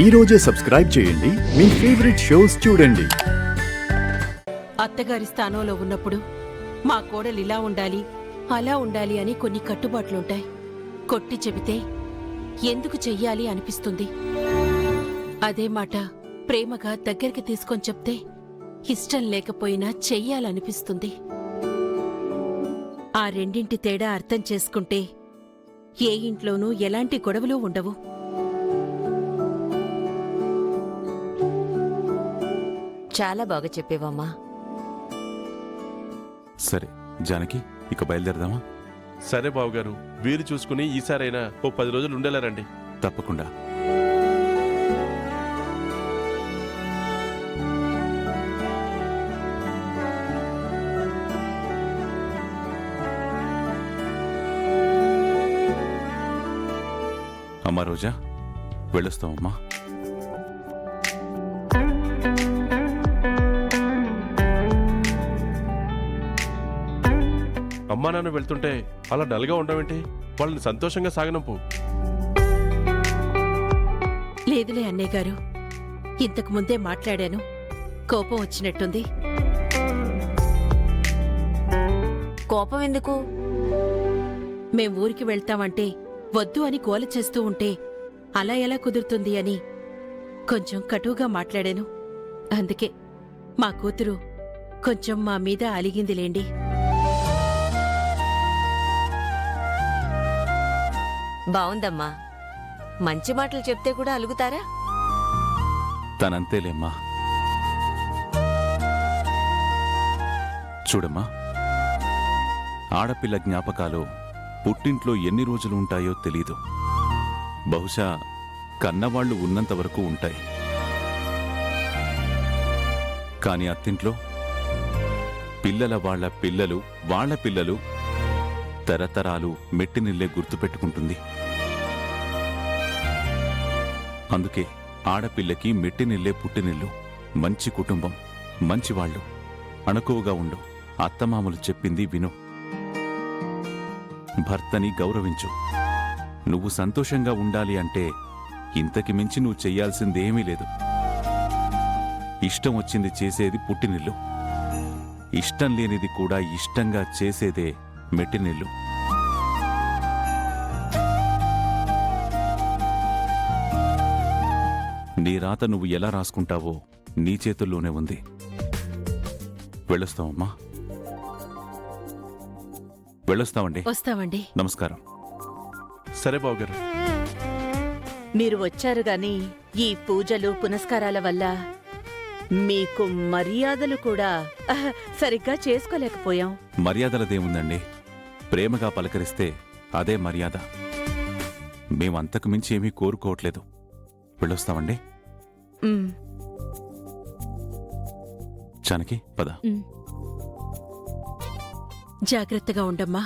ఈ రోజే సబ్స్క్రైబ్ చేయండి మీ ఫేవరెట్ షోస్ చూడండి. అత్తగారి స్థానంలో ఉన్నప్పుడు మా కోడలు ఇలా ఉండాలి అలా ఉండాలి అని కొన్ని కట్టుబాట్లుంటాయి. కొట్టి చెబితే ఎందుకు చెయ్యాలి అనిపిస్తుంది. అదే మాట ప్రేమగా దగ్గరికి తీసుకొని చెప్తే ఇష్టం లేకపోయినా చెయ్యాలనిపిస్తుంది. ఆ రెండింటి తేడా అర్థం చేసుకుంటే ఏ ఇంట్లోనూ ఎలాంటి గొడవలు ఉండవు. చాలా బాగా చెప్పేవమ్మా. సరే జానకి, ఇక బయలుదేరదామా? సరే బావగారు, వీరు చూసుకుని ఈసారైనా ఓ 10 రోజులు ఉండేలా రండి. తప్పకుండా. అమ్మా రోజా, వెళ్ళొస్తామమ్మా. అమ్మా నాన్న వెళ్తుంటే అలా డల్గా ఉండవేంటి? వాళ్ళని సంతోషంగా సాగనంపు. లేదులే అన్నయ్య గారు, ఇంతకు ముందే మాట్లాడాను. కోపం వచ్చినట్టుంది. కోపం ఎందుకు? మేం ఊరికి వెళ్తామంటే వద్దు అని గోల చేస్తూ ఉంటే అలా ఎలా కుదురుతుంది అని కొంచెం కటువుగా మాట్లాడాను. అందుకే మా కూతురు కొంచెం మా మీద అలిగిందిలేండి. బావుందమ్మా. మంచి మాటలు చెప్తే కూడా అలుగుతారా? తనంతేలేమ్మా. చూడమ్మా, ఆడపిల్ల జ్ఞాపకాలు పుట్టింట్లో ఎన్ని రోజులు ఉంటాయో తెలీదు. బహుశా కన్నవాళ్లు ఉన్నంతవరకు ఉంటాయి. కాని అత్తింట్లో పిల్లల వాళ్ల పిల్లలు వాళ్ల పిల్లలు తరతరాలు మెట్టినిల్లే గుర్తుపెట్టుకుంటుంది. అందుకే ఆడపిల్లకి మెట్టినిల్లే పుట్టినిల్లు, మంచి కుటుంబం, మంచివాళ్లు, అణకువగా ఉండు. అత్తమామలు చెప్పింది విను. భర్తని గౌరవించు. నువ్వు సంతోషంగా ఉండాలి అంటే ఇంతకి మించి నువ్వు చెయ్యాల్సిందేమీ లేదు. ఇష్టం వచ్చింది చేసేది పుట్టినిల్లు, ఇష్టం లేనిది కూడా ఇష్టంగా చేసేదే మెట్టినిల్లు. నీ రాత నువ్వు ఎలా రాసుకుంటావో నీ చేతుల్లోనే ఉంది. వెళ్ళొస్తావమ్మా. వెళ్ళొస్తామండి. వస్తామండి. నమస్కారం. సరే బావగారు. మీరు వచ్చారు గాని ఈ పూజలు పునస్కారాల వల్ల మీకు మర్యాదలు కూడా సరిగ్గా చేసుకోలేకపోయాం. మర్యాదలదేముందండి? ప్రేమగా పలకరిస్తే అదే మర్యాద. మేమంతకు మించి ఏమీ కోరుకోవట్లేదు. వెళ్ళొస్తామండి. జానకి, పద. జాగ్రత్తగా ఉండమ్మా.